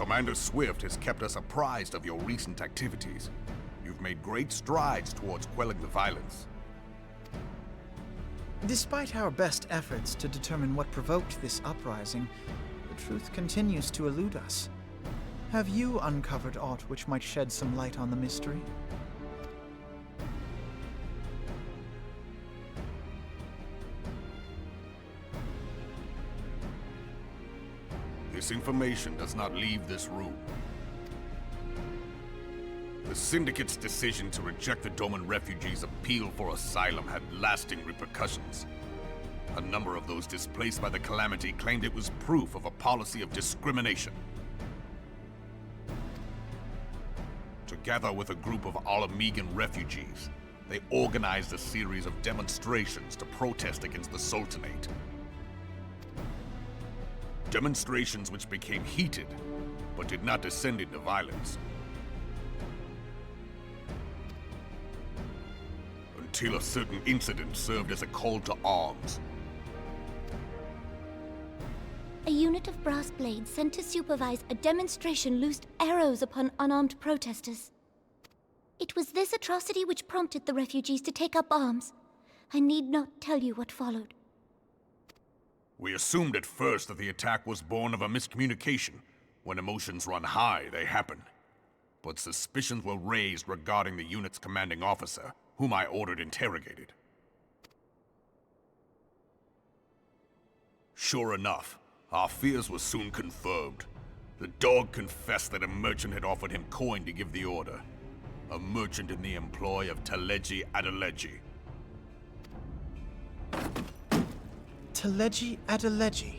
Commander Swift has kept us apprised of your recent activities. You've made great strides towards quelling the violence. Despite our best efforts to determine what provoked this uprising, the truth continues to elude us. Have you uncovered aught which might shed some light on the mystery? This information does not leave this room. The Syndicate's decision to reject the Doman refugees' appeal for asylum had lasting repercussions. A number of those displaced by the Calamity claimed it was proof of a policy of discrimination. Together with a group of Alamegan refugees, they organized a series of demonstrations to protest against the Sultanate. Demonstrations which became heated, but did not descend into violence. Until a certain incident served as a call to arms. A unit of brass blades sent to supervise a demonstration loosed arrows upon unarmed protesters. It was this atrocity which prompted the refugees to take up arms. I need not tell you what followed. We assumed at first that the attack was born of a miscommunication. When emotions run high, they happen. But suspicions were raised regarding the unit's commanding officer, whom I ordered interrogated. Sure enough, our fears were soon confirmed. The dog confessed that a merchant had offered him coin to give the order. A merchant in the employ of Teleji Adeleji. Teleji Adeleji.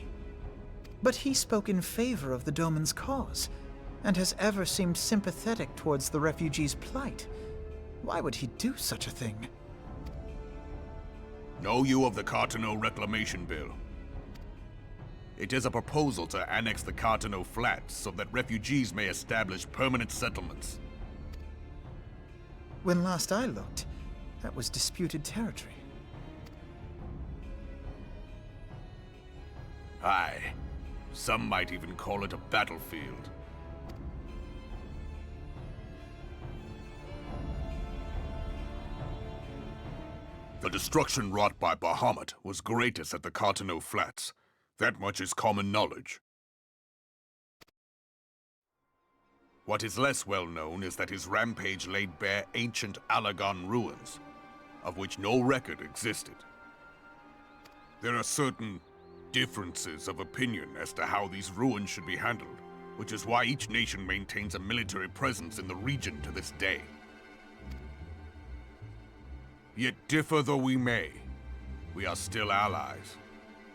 But he spoke in favor of the Doman's cause, and has ever seemed sympathetic towards the refugees' plight. Why would he do such a thing? Know you of the Cartano Reclamation Bill? It is a proposal to annex the Cartano Flats so that refugees may establish permanent settlements. When last I looked, that was disputed territory. Aye. Some might even call it a battlefield. The destruction wrought by Bahamut was greatest at the Cartano Flats. That much is common knowledge. What is less well known is that his rampage laid bare ancient Alagon ruins, of which no record existed. There are certain differences of opinion as to how these ruins should be handled, which is why each nation maintains a military presence in the region to this day. Yet differ though we may, we are still allies.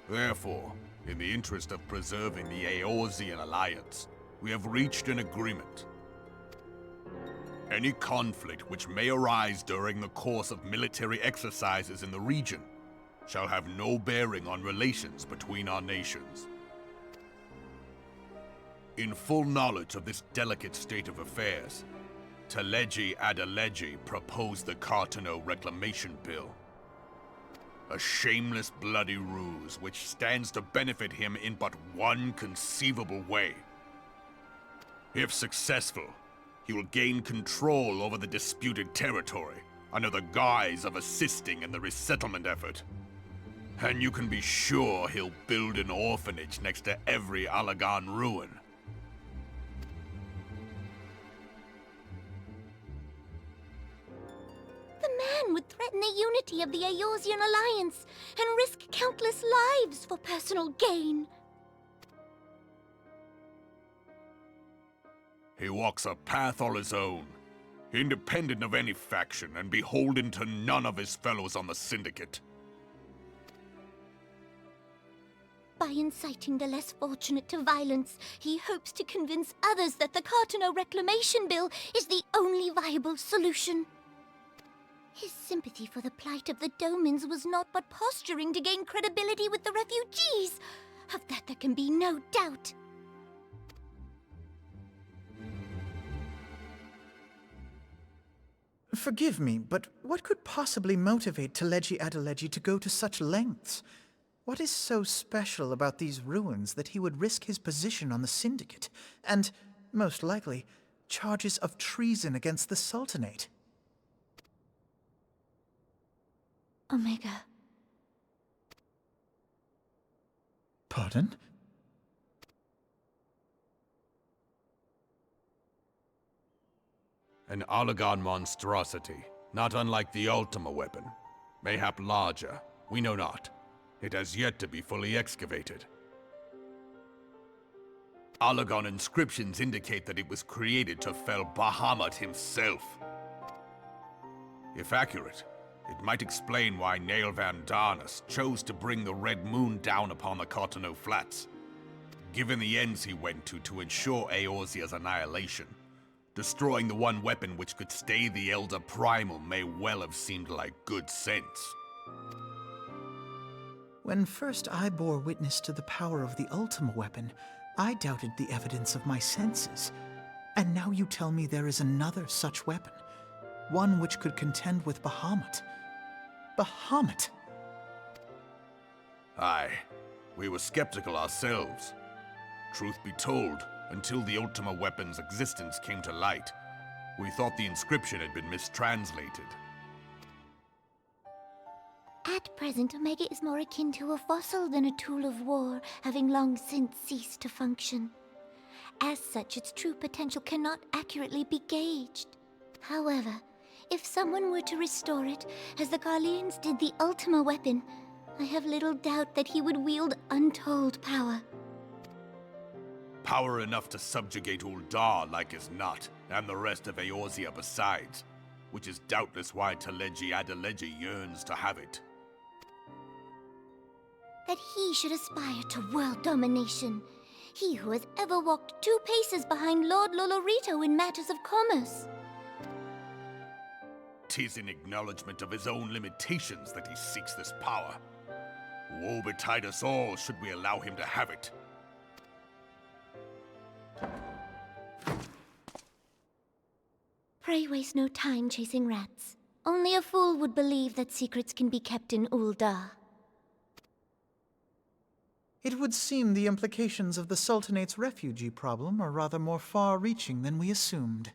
Therefore, in the interest of preserving the Eorzean alliance, we have reached an agreement. Any conflict which may arise during the course of military exercises in the region shall have no bearing on relations between our nations. In full knowledge of this delicate state of affairs, Teleji Adeleji proposed the Cartano Reclamation Bill. A shameless bloody ruse which stands to benefit him in but one conceivable way. If successful, he will gain control over the disputed territory under the guise of assisting in the resettlement effort. And you can be sure he'll build an orphanage next to every Alagon ruin. The man would threaten the unity of the Eorzean alliance and risk countless lives for personal gain. He walks a path all his own, independent of any faction and beholden to none of his fellows on the Syndicate. By inciting the less fortunate to violence, he hopes to convince others that the Cartano Reclamation Bill is the only viable solution. His sympathy for the plight of the Domans was not but posturing to gain credibility with the refugees. Of that there can be no doubt. Forgive me, but what could possibly motivate Teleji Adeleji to go to such lengths? What is so special about these ruins that he would risk his position on the Syndicate? And most likely, charges of treason against the Sultanate. Omega. Pardon? An Oligon monstrosity, not unlike the Ultima weapon. Mayhap larger, we know not. It has yet to be fully excavated. Oligon inscriptions indicate that it was created to fell Bahamut himself. If accurate, it might explain why Nail Van Darnus chose to bring the Red Moon down upon the Cotonou Flats. Given the ends he went to ensure Eorzea's annihilation, destroying the one weapon which could stay the Elder Primal may well have seemed like good sense. When first I bore witness to the power of the Ultima weapon, I doubted the evidence of my senses. And now you tell me there is another such weapon, one which could contend with Bahamut. Bahamut! Aye, we were skeptical ourselves. Truth be told, until the Ultima weapon's existence came to light, we thought the inscription had been mistranslated. At present, Omega is more akin to a fossil than a tool of war, having long since ceased to function. As such, its true potential cannot accurately be gauged. However, if someone were to restore it, as the Garleans did the Ultima weapon, I have little doubt that he would wield untold power. Power enough to subjugate Uldar like as not, and the rest of Eorzea besides, which is doubtless why Teleji Adeleji yearns to have it. That he should aspire to world domination. He who has ever walked 2 paces behind Lord Lolorito in matters of commerce. 'Tis in acknowledgement of his own limitations that he seeks this power. Woe betide us all should we allow him to have it. Pray waste no time chasing rats. Only a fool would believe that secrets can be kept in Uldar. It would seem the implications of the Sultanate's refugee problem are rather more far-reaching than we assumed.